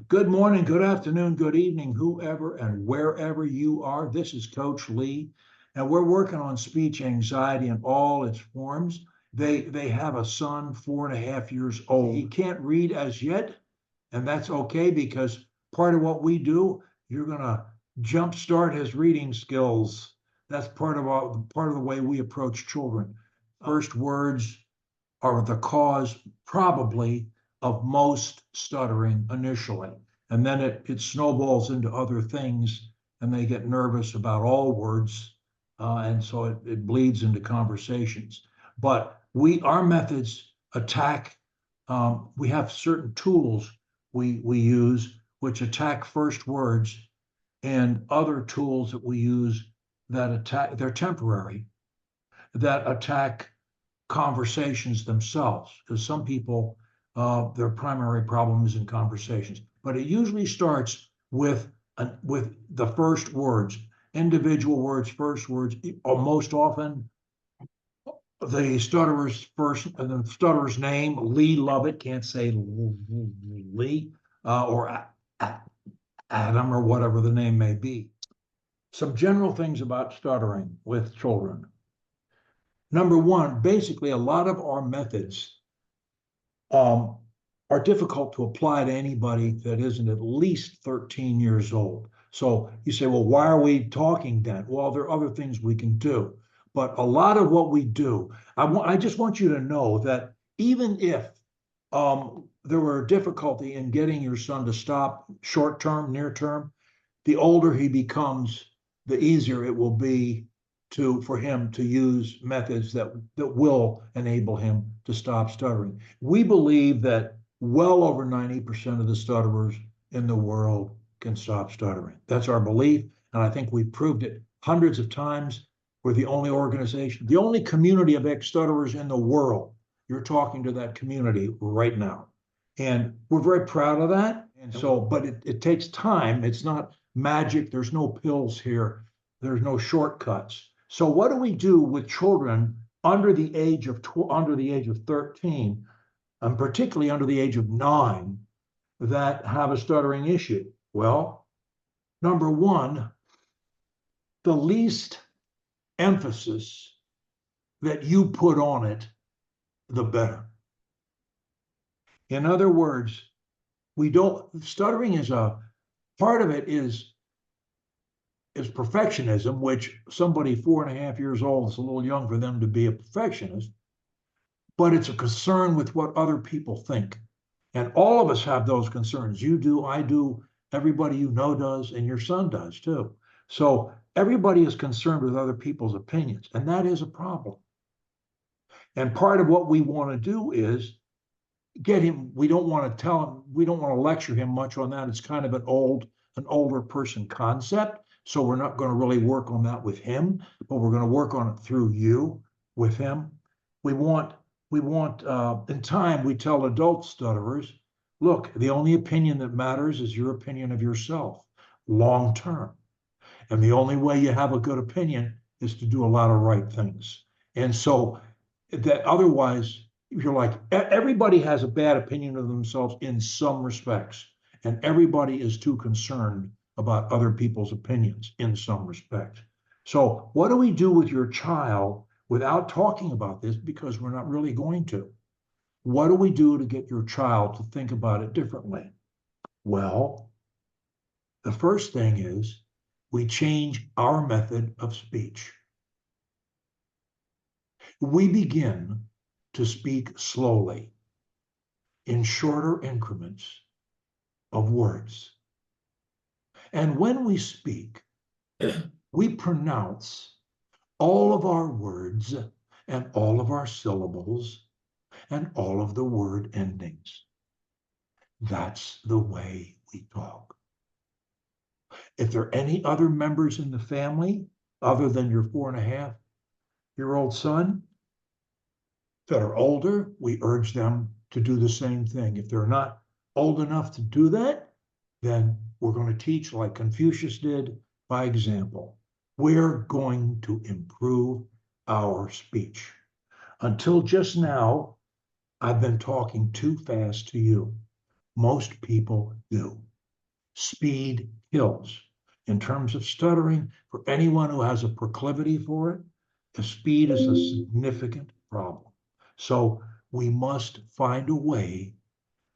Good morning, good afternoon, good evening, whoever and wherever you are. This is Coach Lee, and we're working on speech anxiety in all its forms. They have a son, 4.5 years old. He can't read as yet, and that's okay because part of what we do, you're gonna jumpstart his reading skills. That's part of the way we approach children. First words are the cause, probably, of most stuttering initially. And then it snowballs into other things, and they get nervous about all words. And so it bleeds into conversations. But our methods attack, we have certain tools we use which attack first words, and other tools that we use that attack, they're temporary, that attack conversations themselves, because some people, their primary problem is in conversations. But it usually starts with the first words, individual words, first words, or most often the stutterer's name. Lee Lovett can't say Lee, or Adam, or whatever the name may be. Some general things about stuttering with children. Number one, basically, a lot of our methods are difficult to apply to anybody that isn't at least 13 years old. So you say, well, why are we talking then? Well, there are other things we can do. But a lot of what we do, I just want you to know that even if there were difficulty in getting your son to stop short term, near term, the older he becomes, the easier it will be for him to use methods that will enable him to stop stuttering. We believe that well over 90% of the stutterers in the world can stop stuttering. That's our belief, and I think we've proved it hundreds of times. We're the only organization, the only community of ex-stutterers in the world. You're talking to that community right now. And we're very proud of that. And so, but it takes time. It's not magic. There's no pills here. There's no shortcuts. So what do we do with children under the age of 13, and particularly under the age of 9, that have a stuttering issue? Well, number one, the least emphasis that you put on it, the better. In other words, stuttering is part of it is perfectionism, which somebody 4.5 years old is a little young for them to be a perfectionist, but it's a concern with what other people think. And all of us have those concerns. You do, I do, everybody you know does, and your son does too. So everybody is concerned with other people's opinions, and that is a problem. And part of what we want to do is get him, we don't want to lecture him much on that. It's kind of an older person concept. So we're not going to really work on that with him, but we're going to work on it through you with him. We want, in time, we tell adult stutterers, look, the only opinion that matters is your opinion of yourself, long term. And the only way you have a good opinion is to do a lot of right things. And so that otherwise, you're like, everybody has a bad opinion of themselves in some respects, and everybody is too concerned about other people's opinions in some respects. So what do we do with your child without talking about this, because we're not really going to? What do we do to get your child to think about it differently? Well, the first thing is we change our method of speech. We begin to speak slowly in shorter increments of words. And when we speak, we pronounce all of our words and all of our syllables and all of the word endings. That's the way we talk. If there are any other members in the family other than your 4.5-year-old son that are older, we urge them to do the same thing. If they're not old enough to do that, then we're going to teach like Confucius did by example. We're going to improve our speech. Until just now, I've been talking too fast to you. Most people do. Speed kills. In terms of stuttering, for anyone who has a proclivity for it, the speed is a significant problem. So we must find a way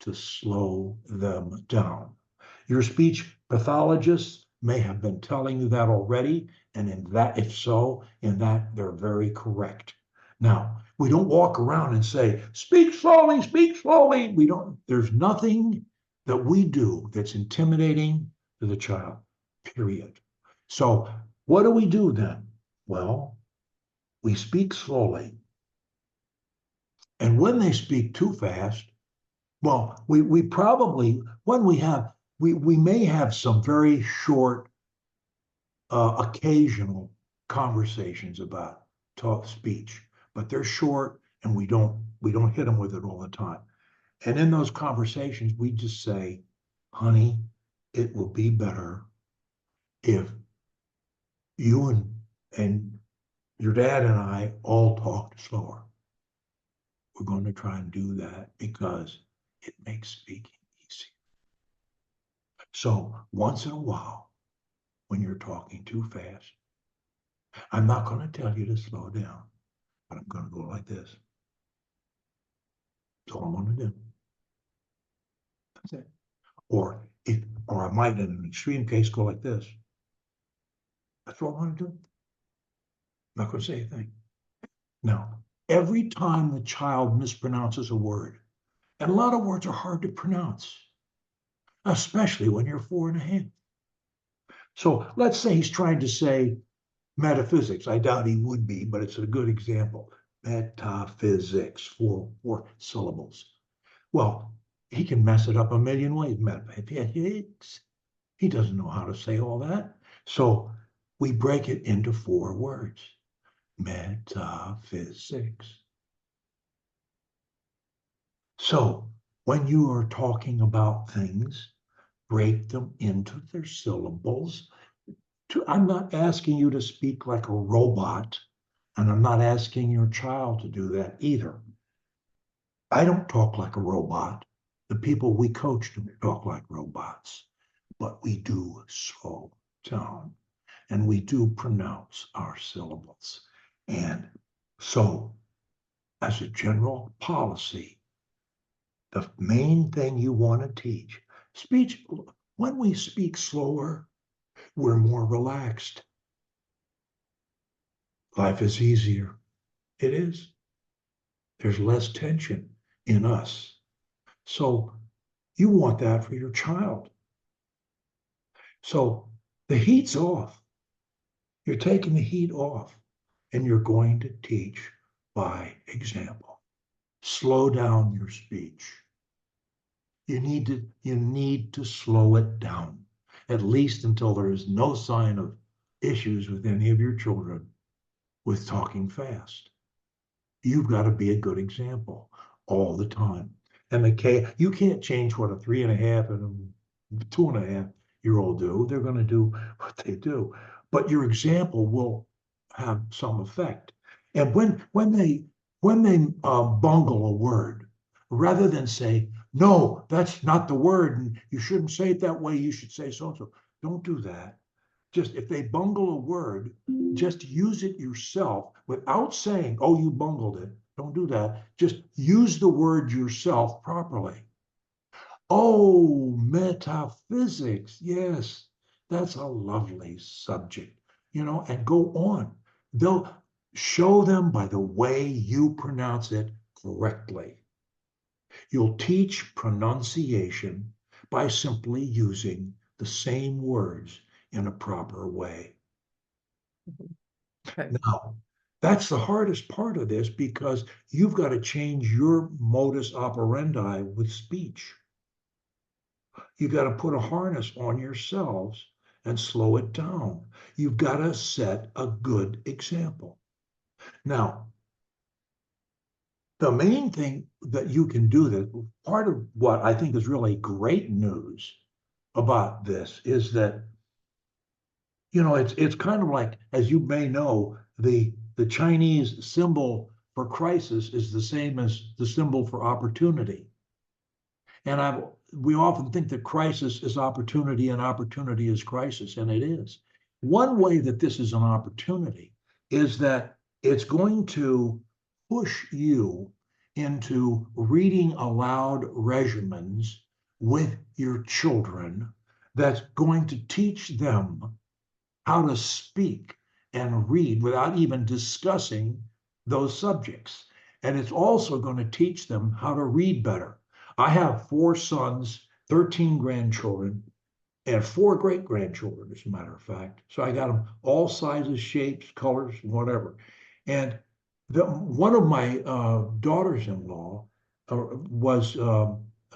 to slow them down. Your speech pathologists may have been telling you that already, and in that, if so, in that they're very correct. Now, we don't walk around and say, speak slowly, speak slowly. We don't, there's nothing that we do that's intimidating to the child, period. So what do we do then? Well, we speak slowly. And when they speak too fast, well, we probably, when we may have some very short, occasional conversations about talk speech, but they're short and we don't hit them with it all the time. And in those conversations, we just say, honey, it will be better if you and your dad and I all talked slower. We're going to try and do that because it makes speaking easy. So once in a while, when you're talking too fast, I'm not going to tell you to slow down, but I'm going to go like this. That's all I'm going to do. That's it. Or I might, in an extreme case, go like this. That's all I'm going to do. I'm not going to say a thing. Now, every time the child mispronounces a word, and a lot of words are hard to pronounce, especially when you're 4.5. So let's say he's trying to say metaphysics. I doubt he would be, but it's a good example. Metaphysics, four syllables. Well, he can mess it up a million ways. Metaphysics. He doesn't know how to say all that. So we break it into 4 words. Metaphysics. So when you are talking about things, break them into their syllables. I'm not asking you to speak like a robot, and I'm not asking your child to do that either. I don't talk like a robot. The people we coach don't talk like robots, but we do slow down and we do pronounce our syllables. And so, as a general policy, the main thing you want to teach, speech, when we speak slower, we're more relaxed. Life is easier. It is. There's less tension in us. So you want that for your child. So the heat's off. You're taking the heat off and you're going to teach by example. Slow down your speech. You need to slow it down, at least until there is no sign of issues with any of your children with talking fast. You've got to be a good example all the time. And you can't change what a 3.5 and a 2.5-year-old do. They're going to do what they do. But your example will have some effect. And when they bungle a word, rather than say, no, that's not the word, and you shouldn't say it that way, you should say so and so. Don't do that. Just if they bungle a word, just use it yourself without saying, oh, you bungled it. Don't do that. Just use the word yourself properly. Oh, metaphysics. Yes, that's a lovely subject, and go on. They'll show them by the way you pronounce it correctly. You'll teach pronunciation by simply using the same words in a proper way. Okay. Now, that's the hardest part of this because you've got to change your modus operandi with speech. You've got to put a harness on yourselves and slow it down. You've got to set a good example. Now, the main thing that you can do that, part of what I think is really great news about this is that, it's kind of like, as you may know, the Chinese symbol for crisis is the same as the symbol for opportunity. And we often think that crisis is opportunity and opportunity is crisis, and it is. One way that this is an opportunity is that it's going to push you into reading aloud regimens with your children that's going to teach them how to speak and read without even discussing those subjects. And it's also going to teach them how to read better. I have 4 sons, 13 grandchildren, and 4 great grandchildren, as a matter of fact. So I got them all sizes, shapes, colors, whatever. And one of my daughters-in-law was,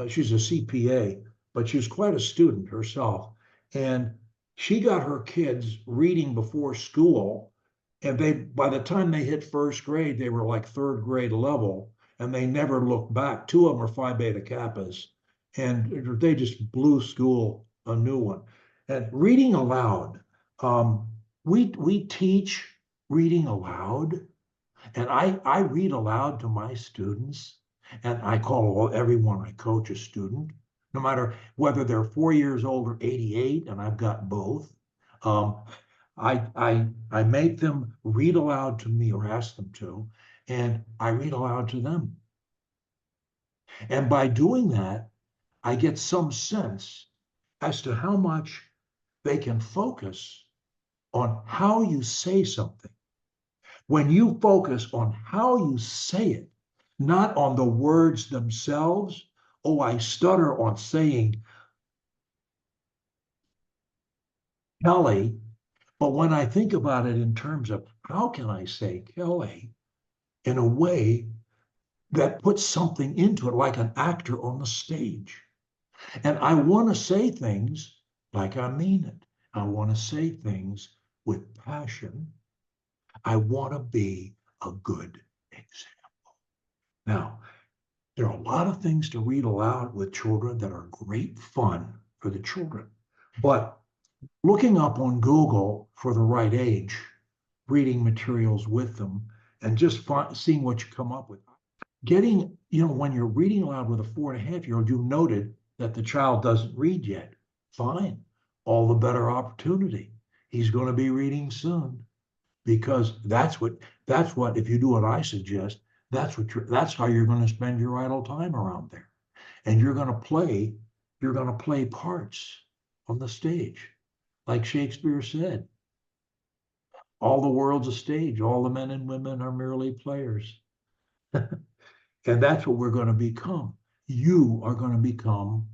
she's a CPA, but she was quite a student herself. And she got her kids reading before school. And by the time they hit first grade, they were like third grade level, and they never looked back. 2 of them are Phi Beta Kappas, and they just blew school a new one. And reading aloud, we teach reading aloud, and I read aloud to my students, and I call everyone I coach a student, no matter whether they're 4 years old or 88, and I've got both. Um, I make them read aloud to me or ask them to, and I read aloud to them. And by doing that, I get some sense as to how much they can focus on how you say something. When you focus on how you say it, not on the words themselves, oh, I stutter on saying Kelly, but when I think about it in terms of how can I say Kelly in a way that puts something into it, like an actor on the stage. And I want to say things like I mean it. I want to say things with passion. I want to be a good example. Now, there are a lot of things to read aloud with children that are great fun for the children. But looking up on Google for the right age, reading materials with them, and just seeing what you come up with. When you're reading aloud with a 4.5-year-old, you noted that the child doesn't read yet. Fine. All the better opportunity. He's going to be reading soon, because that's what, if you do what I suggest, that's how you're going to spend your idle time around there. And you're going to play parts on the stage. Like Shakespeare said, all the world's a stage, all the men and women are merely players. And that's what we're going to become. You are going to become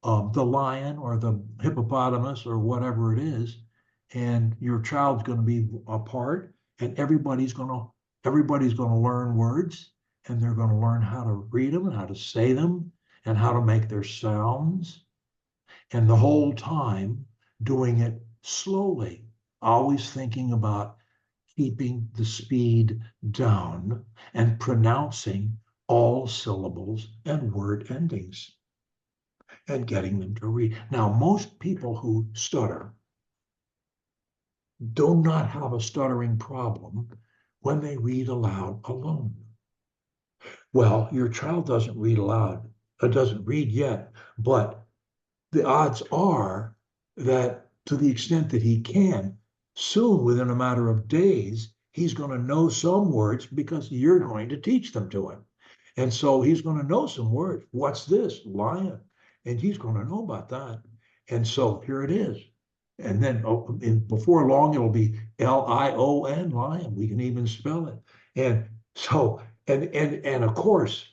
the lion or the hippopotamus or whatever it is, and your child's going to be a part, and everybody's going to learn words, and they're going to learn how to read them and how to say them and how to make their sounds, and the whole time doing it slowly, always thinking about keeping the speed down and pronouncing all syllables and word endings and getting them to read. Now, most people who stutter do not have a stuttering problem when they read aloud alone. Well, your child doesn't read aloud, doesn't read yet, but the odds are that to the extent that he can, soon, within a matter of days, he's going to know some words because you're going to teach them to him. And so he's going to know some words. What's this? Lion. And he's going to know about that. And so here it is. And then before long, it'll be Lion, lion. We can even spell it. And so, and of course,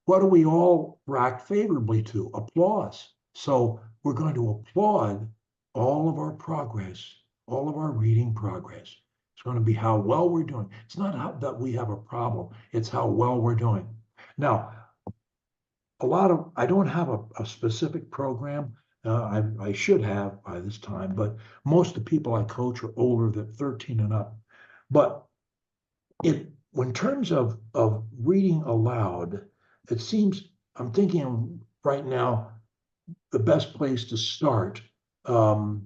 what do we all react favorably to? Applause. So we're going to applaud all of our progress, all of our reading progress. It's going to be how well we're doing. It's not that we have a problem. It's how well we're doing. Now, I don't have a specific program. I should have by this time, but most of the people I coach are older than 13 and up. But in terms of reading aloud, it seems, I'm thinking right now, the best place to start in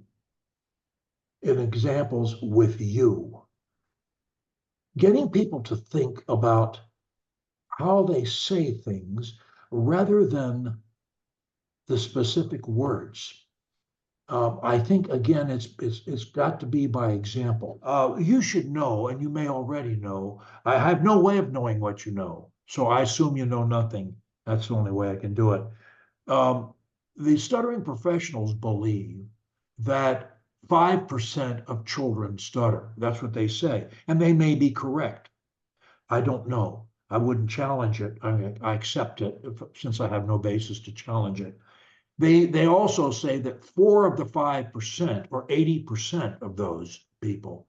examples with you. Getting people to think about how they say things rather than the specific words. I think again, it's got to be by example. You should know, and you may already know. I have no way of knowing what you know, so I assume you know nothing. That's the only way I can do it. Um, the stuttering professionals believe that 5% of children stutter. That's what they say, and they may be correct. I don't know. I wouldn't challenge it. I mean, I accept it since I have no basis to challenge it. They also say that 4 of the 5% or 80% of those people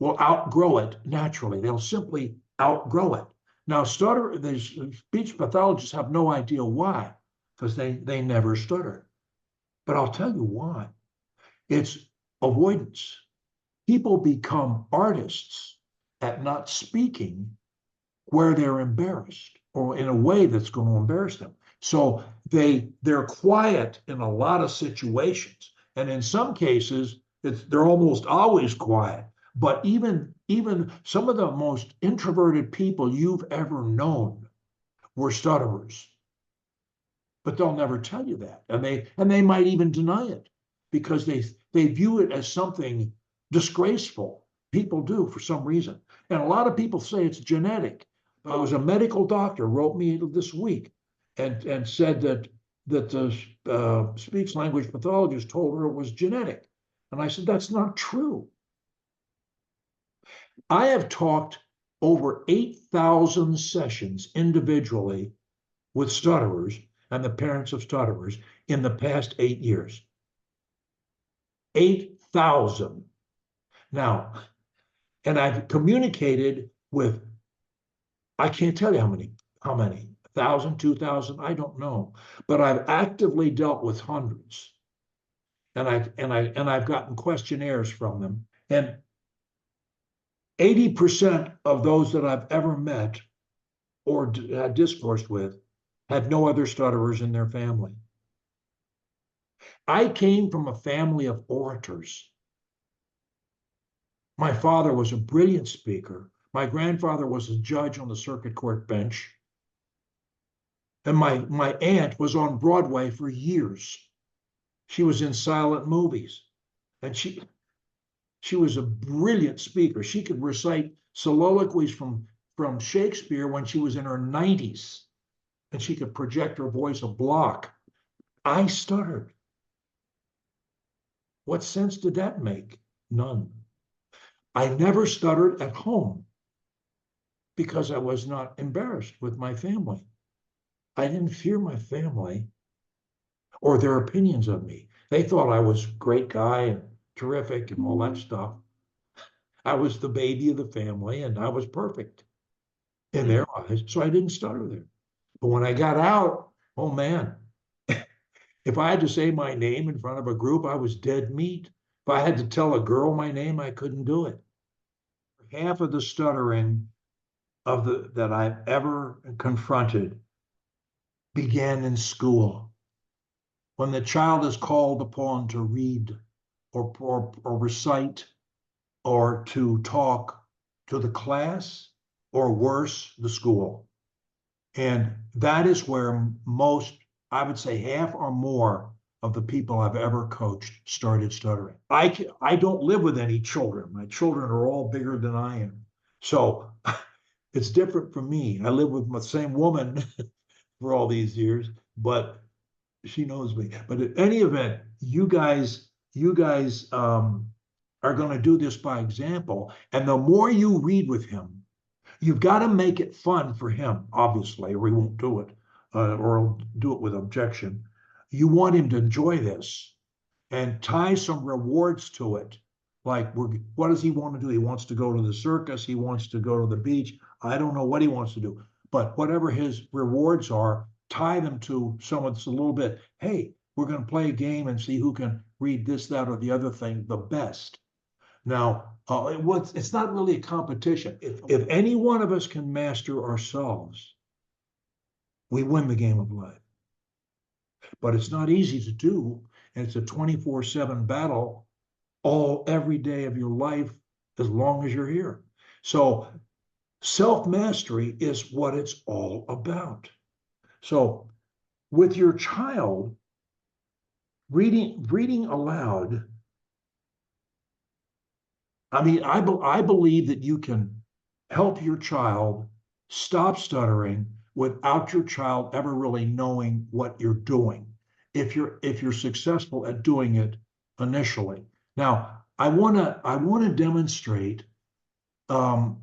will outgrow it naturally. They'll simply outgrow it. Now, speech pathologists have no idea why, because they never stutter. But I'll tell you why. It's avoidance. People become artists at not speaking where they're embarrassed or in a way that's going to embarrass them. So they're quiet in a lot of situations. And in some cases, they're almost always quiet. But even some of the most introverted people you've ever known were stutterers. But they'll never tell you that. And they might even deny it because they view it as something disgraceful. People do for some reason. And a lot of people say it's genetic. I was a medical doctor wrote me this week and said that the speech language pathologist told her it was genetic. And I said, that's not true. I have talked over 8,000 sessions individually with stutterers and the parents of stutterers in the past 8 years. 8,000. Now, and I've communicated with, I can't tell you how many, 1,000, 2,000, I don't know, but I've actively dealt with hundreds. And I've gotten questionnaires from them. And 80% of those that I've ever met or discoursed with had no other stutterers in their family. I came from a family of orators. My father was a brilliant speaker. My grandfather was a judge on the circuit court bench. And my aunt was on Broadway for years. She was in silent movies. And she was a brilliant speaker. She could recite soliloquies from Shakespeare when she was in her 90s. And she could project her voice a block. I stuttered. What sense did that make? None. I never stuttered at home because I was not embarrassed with my family. I didn't fear my family or their opinions of me. They thought I was a great guy and terrific and all that stuff. I was the baby of the family and I was perfect in their eyes, so I didn't stutter there. But when I got out, oh man, if I had to say my name in front of a group, I was dead meat. If I had to tell a girl my name, I couldn't do it. Half of the stuttering that I've ever confronted began in school. When the child is called upon to read or recite or to talk to the class or worse, the school. And that is where most, I would say half or more of the people I've ever coached started stuttering. I don't live with any children. My children are all bigger than I am. So it's different from me. I live with my same woman for all these years, but she knows me. But in any event, you guys are going to do this by example. And the more you read with him, you've got to make it fun for him, obviously, or he won't do it, or he'll do it with objection. You want him to enjoy this and tie some rewards to it. Like, what does he want to do? He wants to go to the circus. He wants to go to the beach. I don't know what he wants to do. But whatever his rewards are, tie them to someone that's a little bit, hey, we're going to play a game and see who can read this, that, or the other thing the best. Now, it's not really a competition. If any one of us can master ourselves, we win the game of life. But it's not easy to do, and it's a 24/7 battle every day of your life as long as you're here. So self-mastery is what it's all about. So with your child, reading aloud, I mean, I believe that you can help your child stop stuttering without your child ever really knowing what you're doing, if you're successful at doing it initially. Now, I want to demonstrate some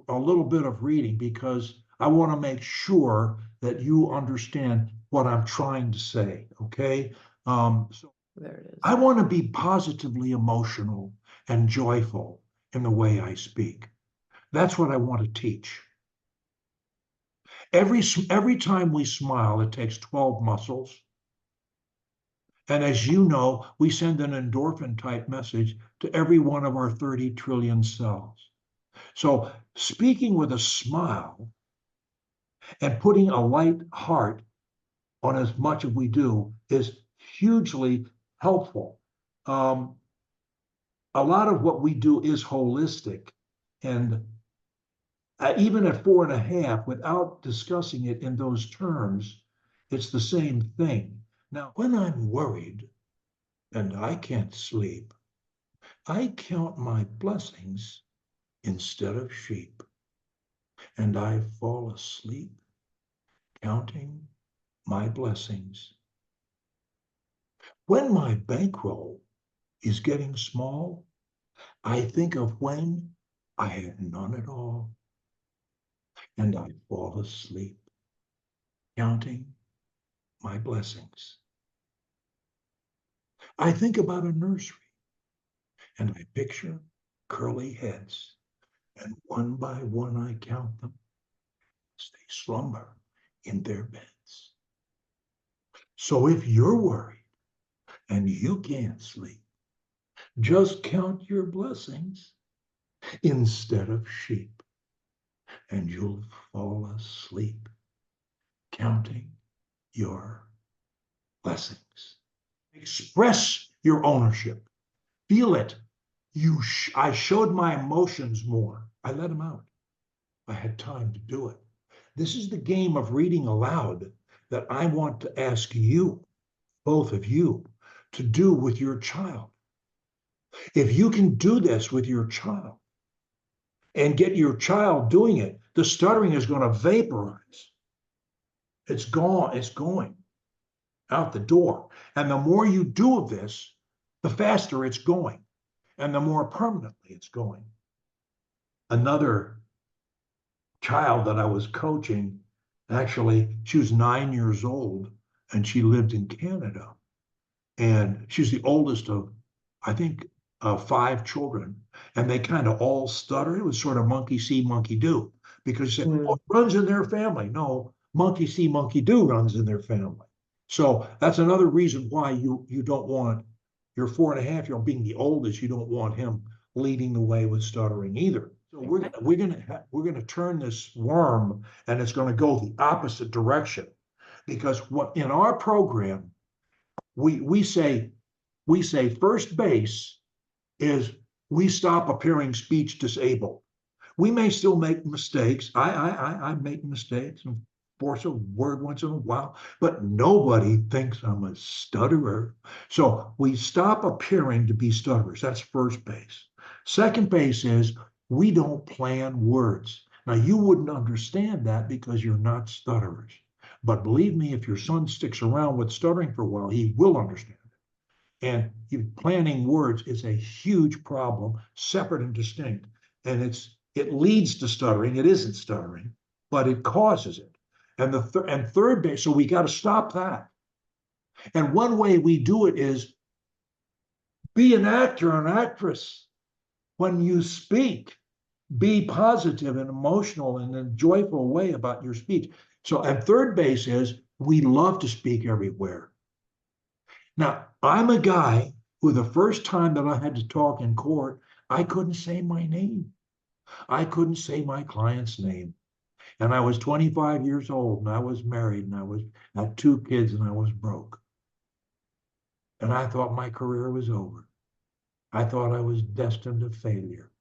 a little bit of reading because I want to make sure that you understand what I'm trying to say. Okay, so There it is. I want to be positively emotional and joyful in the way I speak. That's what I want to teach. Every time we smile, it takes 12 muscles. And as you know, we send an endorphin type message to every one of our 30 trillion cells. So speaking with a smile and putting a light heart on as much as we do is hugely helpful. Um, a lot of what we do is holistic. And even at 4.5, without discussing it in those terms, it's the same thing. Now, when I'm worried and I can't sleep, I count my blessings instead of sheep, and I fall asleep counting my blessings. When my bankroll is getting small, I think of when I had none at all, and I fall asleep counting my blessings. I think about a nursery and I picture curly heads, and one by one I count them as they slumber in their beds. So if you're worried and you can't sleep, just count your blessings instead of sheep, and you'll fall asleep counting your blessings. Express your ownership. Feel it. I showed my emotions more. I let them out. I had time to do it. This is the game of reading aloud that I want to ask you, both of you, to do with your child. If you can do this with your child and get your child doing it, the stuttering is going to vaporize. It's gone. It's going out the door. And the more you do of this, the faster it's going and the more permanently it's going. Another child that I was coaching, actually, she was 9 years old and she lived in Canada. And she's the oldest of, I think, 5 children. And they kind of all stutter. It was sort of monkey see, monkey do, because she said, oh, it runs in their family. No, monkey see, monkey do runs in their family. So that's another reason why you don't want your 4.5-year-old being the oldest. You don't want him leading the way with stuttering either. So we're gonna turn this worm, and it's going to go the opposite direction, because what in our program we say first base is we stop appearing speech disabled. We may still make mistakes. I make mistakes and force a word once in a while, but nobody thinks I'm a stutterer. So we stop appearing to be stutterers. That's first base. Second base is we don't plan words. Now, you wouldn't understand that because you're not stutterers. But believe me, if your son sticks around with stuttering for a while, he will understand it. And planning words is a huge problem, separate and distinct. And it leads to stuttering. It isn't stuttering, but it causes it. And third base, so we got to stop that. And one way we do it is be an actor or an actress. When you speak, be positive and emotional in a joyful way about your speech. So, and third base is we love to speak everywhere. Now, I'm a guy who the first time that I had to talk in court, I couldn't say my name. I couldn't say my client's name. And I was 25 years old and I was married and I had 2 kids and I was broke. And I thought my career was over. I thought I was destined to failure.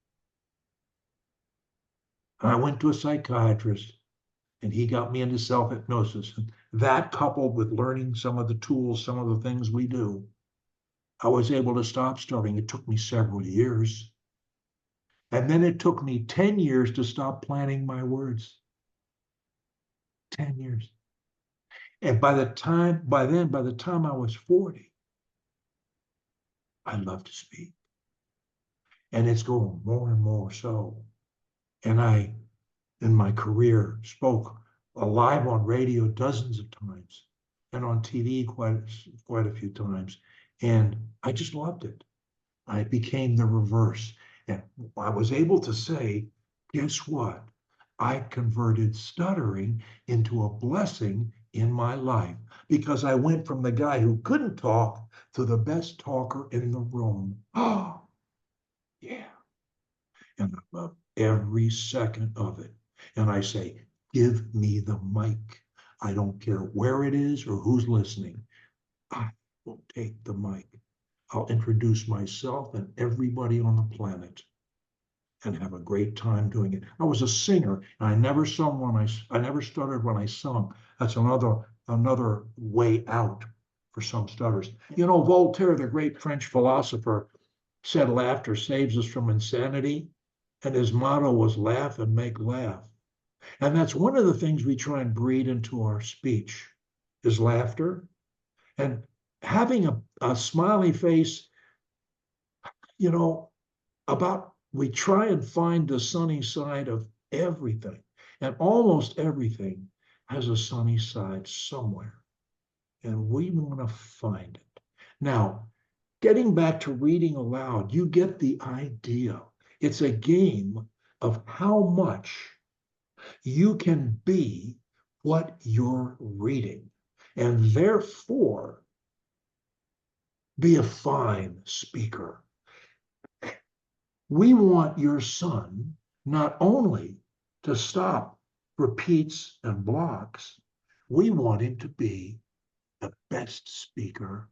And I went to a psychiatrist And he got me into self-hypnosis. And that, coupled with learning some of the tools, some of the things we do, I was able to stop stuttering. It took me several years. And then it took me 10 years to stop planning my words. 10 years. And by the time I was 40, I love to speak. And it's going more and more so. And I, in my career, spoke live on radio dozens of times and on TV quite a few times. And I just loved it. I became the reverse. And I was able to say, guess what? I converted stuttering into a blessing in my life because I went from the guy who couldn't talk to the best talker in the room. Oh, yeah. And I love every second of it. And I say, give me the mic. I don't care where it is or who's listening. I will take the mic. I'll introduce myself and everybody on the planet and have a great time doing it. I was a singer, and I never sung when I never stuttered when I sung. That's another way out for some stutters. You know, Voltaire, the great French philosopher, said laughter saves us from insanity, and his motto was laugh and make laugh. And that's one of the things we try and breed into our speech is laughter. And having a smiley face, you know, we try and find the sunny side of everything. And almost everything has a sunny side somewhere. And we want to find it. Now, getting back to reading aloud, you get the idea. It's a game of how much you can be what you're reading, and therefore be a fine speaker. We want your son not only to stop repeats and blocks, we want him to be the best speaker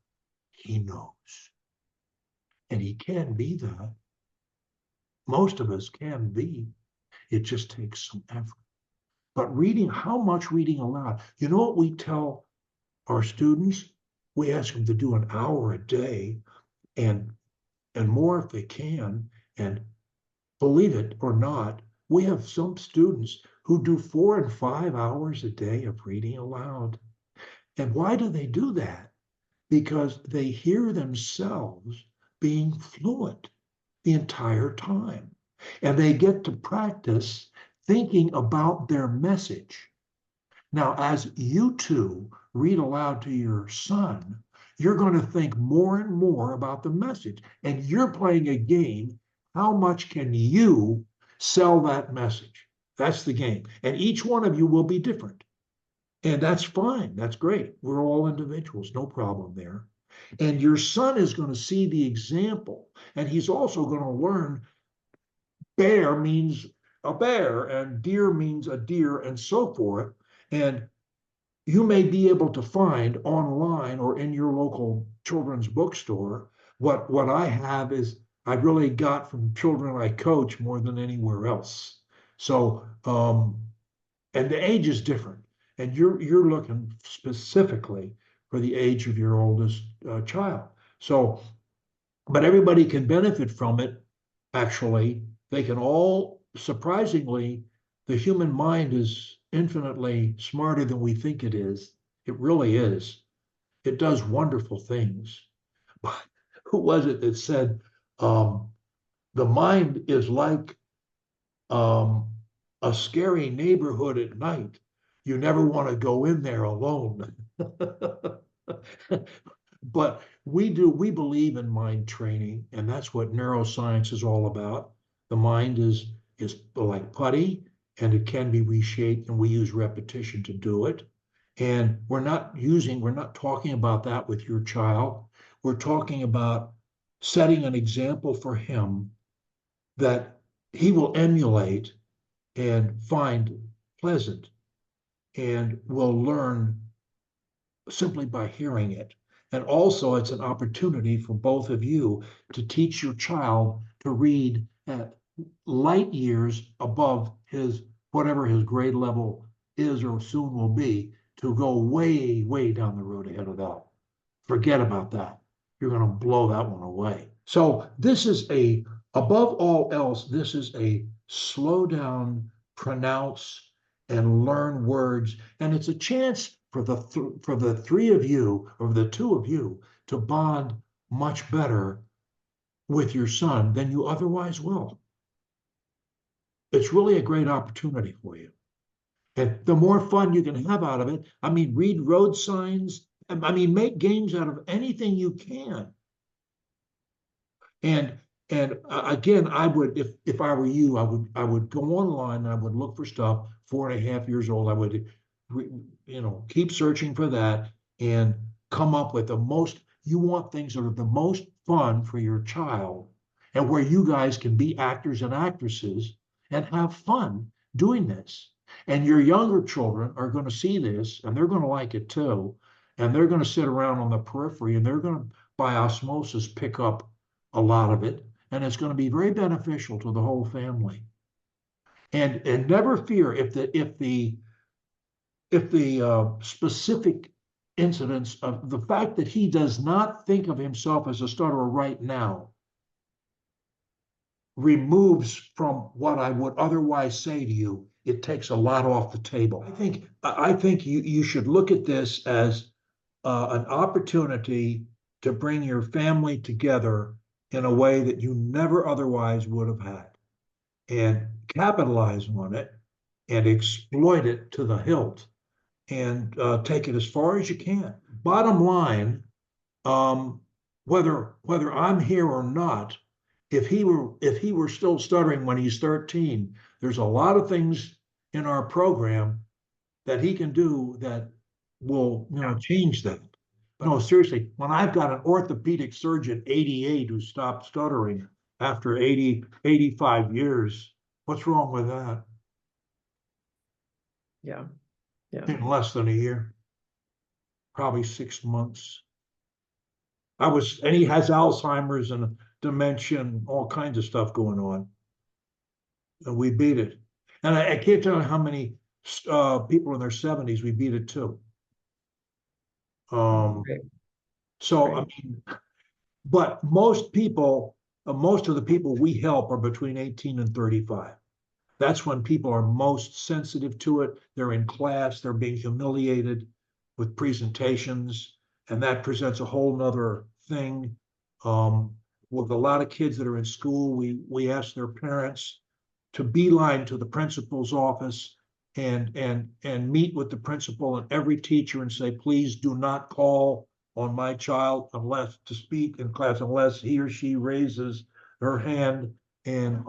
he knows. And he can be that. Most of us can be. It just takes some effort. But how much reading aloud? You know what we tell our students? We ask them to do an hour a day and more if they can. And believe it or not, we have some students who do 4 and 5 hours a day of reading aloud. And why do they do that? Because they hear themselves being fluent the entire time. And they get to practice thinking about their message. Now, as you two read aloud to your son, you're going to think more and more about the message. And you're playing a game. How much can you sell that message? That's the game. And each one of you will be different. And that's fine. That's great. We're all individuals. No problem there. And your son is going to see the example. And he's also going to learn bear means a bear and deer means a deer and so forth. And you may be able to find online or in your local children's bookstore what I have is I really got from children I coach more than anywhere else. So and the age is different, and you're looking specifically for the age of your oldest child. So, but everybody can benefit from it. Actually, they can all surprisingly. The human mind is infinitely smarter than we think it is. It really is. It does wonderful things. But who was it that said the mind is like um, a scary neighborhood at night? You never want to go in there alone. But we believe in mind training, and that's what neuroscience is all about. The mind is like putty, and it can be reshaped, and we use repetition to do it. And we're not talking about that with your child. We're talking about setting an example for him that he will emulate and find pleasant and will learn simply by hearing it. And also, it's an opportunity for both of you to teach your child to read at light years above his whatever his grade level is or soon will be to go way, way down the road ahead of that. Forget about that. You're going to blow that one away. So this is above all else, this is a slow down, pronounce, and learn words. And it's a chance for the three of you, or the two of you, to bond much better with your son than you otherwise will. It's really a great opportunity for you. And the more fun you can have out of it, I mean, read road signs. I mean, make games out of anything you can. And again, I would, if I were you, I would go online and I would look for stuff. 4.5 years old, I would, keep searching for that and come up with the most. You want things that are the most fun for your child, and where you guys can be actors and actresses and have fun doing this. And your younger children are going to see this and they're going to like it too. And they're going to sit around on the periphery and they're going to, by osmosis, pick up a lot of it. And it's going to be very beneficial to the whole family. And never fear if the specific incidents of the fact that he does not think of himself as a stutterer right now removes from what I would otherwise say to you. It takes a lot off the table. I think you should look at this as an opportunity to bring your family together in a way that you never otherwise would have had, and capitalize on it and exploit it to the hilt, and take it as far as you can. Bottom line, whether I'm here or not, if he were still stuttering when he's 13, there's a lot of things in our program that he can do that will change that. But no, seriously, when I've got an orthopedic surgeon, 88, who stopped stuttering after 85 years, what's wrong with that? Yeah. In less than a year, probably 6 months. And he has Alzheimer's and dementia and all kinds of stuff going on. And we beat it. And I can't tell you how many people in their 70s we beat it too. Right. So, Right. I mean, but most of the people we help are between 18 and 35. That's when people are most sensitive to it. They're in class, they're being humiliated with presentations, and that presents a whole nother thing. With a lot of kids that are in school, we ask their parents to beeline to the principal's office and meet with the principal and every teacher and say, please do not call on my child unless to speak in class, unless he or she raises her hand, and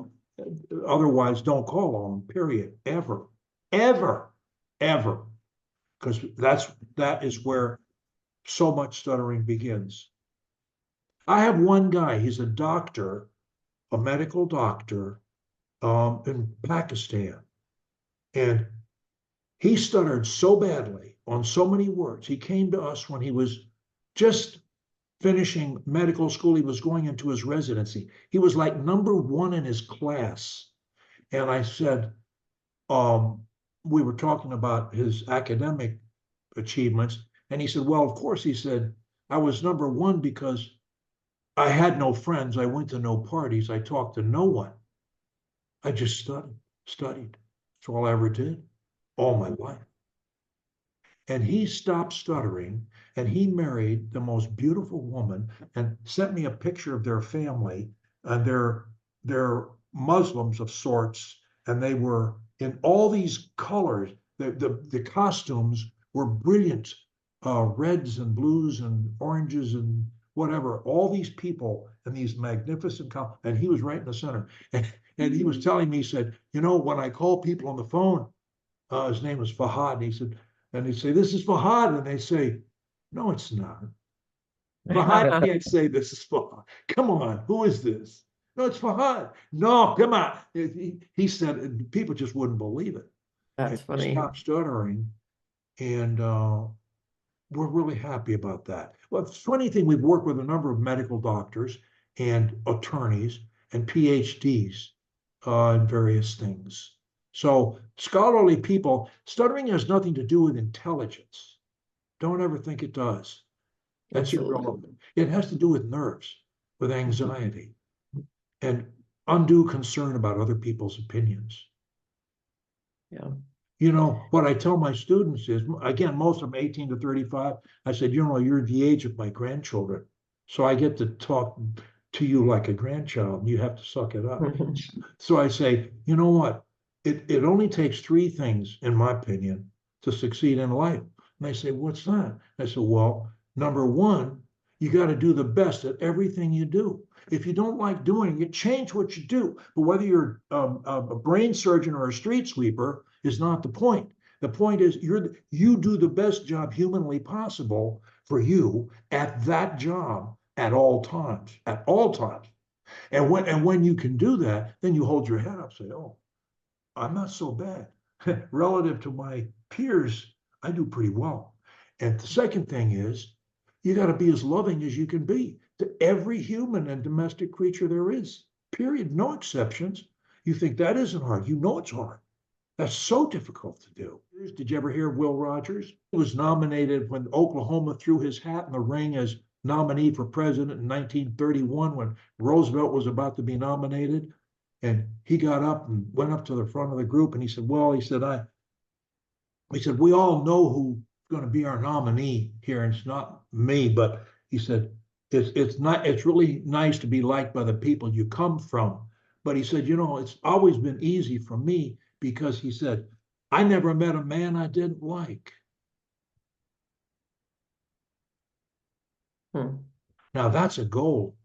otherwise don't call on them, period, ever, ever, ever. Because that is where so much stuttering begins. I have one guy, he's a doctor, a medical doctor, in Pakistan. And he stuttered so badly on so many words. He came to us when he was just finishing medical school. He was going into his residency. He was like number one in his class. And I said, we were talking about his academic achievements. And he said, well, of course, he said, I was number one because I had no friends. I went to no parties. I talked to no one. I just studied. That's all I ever did all my life. And he stopped stuttering and he married the most beautiful woman and sent me a picture of their family. And they're Muslims of sorts, and they were in all these colors. The costumes were brilliant, reds and blues and oranges and whatever, all these people and these magnificent and he was right in the center. And he was telling me, he said, when I call people on the phone, his name was Fahad, and he said, and they say, this is Fahad, and they say, no, it's not. Fahad can't say this is Fahad. Come on, who is this? No, it's Fahad. No, come on. He said, people just wouldn't believe it. That's funny. Stop stuttering, and we're really happy about that. Well, it's a funny thing, we've worked with a number of medical doctors and attorneys and PhDs in various things. So scholarly people, stuttering has nothing to do with intelligence. Don't ever think it does. That's Absolutely. irrelevant. It has to do with nerves, with anxiety, and undue concern about other people's opinions. Yeah. You know, what I tell my students is, again, most of them 18 to 35, I said, you know, you're the age of my grandchildren. So I get to talk to you like a grandchild, and you have to suck it up. So I say, you know what? It only takes three things, in my opinion, to succeed in life. And they say, what's that? I said, well, number one, you got to do the best at everything you do. If you don't like doing it, change what you do. But whether you're a brain surgeon or a street sweeper is not the point. The point is you do the best job humanly possible for you at that job at all times, at all times. And when you can do that, then you hold your head up, say, "Oh, I'm not so bad relative to my peers. I do pretty well." And the second thing is, you got to be as loving as you can be to every human and domestic creature there is. Period. No exceptions. You think that isn't hard? You know it's hard. That's so difficult to do. Did you ever hear of Will Rogers? He was nominated when Oklahoma threw his hat in the ring as nominee for president in 1931 when Roosevelt was about to be nominated. And he got up and went up to the front of the group and he said, well, he said, we all know who's going to be our nominee here, and it's not me, but he said, it's really nice to be liked by the people you come from. But he said, you know, it's always been easy for me because he said, I never met a man I didn't like. Now that's a goal.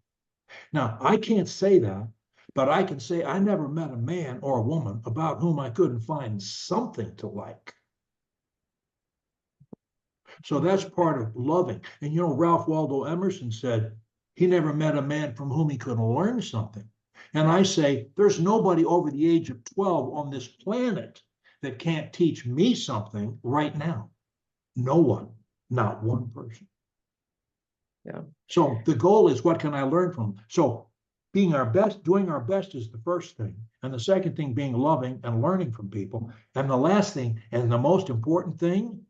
Now I can't say that, but I can say I never met a man or a woman about whom I couldn't find something to like. So that's part of loving. And you know, Ralph Waldo Emerson said he never met a man from whom he couldn't learn something. And I say, there's nobody over the age of 12 on this planet that can't teach me something right now. No one, not one person. Yeah. So the goal is, what can I learn from them? So being our best, doing our best is the first thing. And the second thing being loving and learning from people. And the last thing, and the most important thing,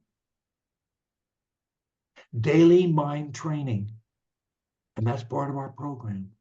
daily mind training. And that's part of our program.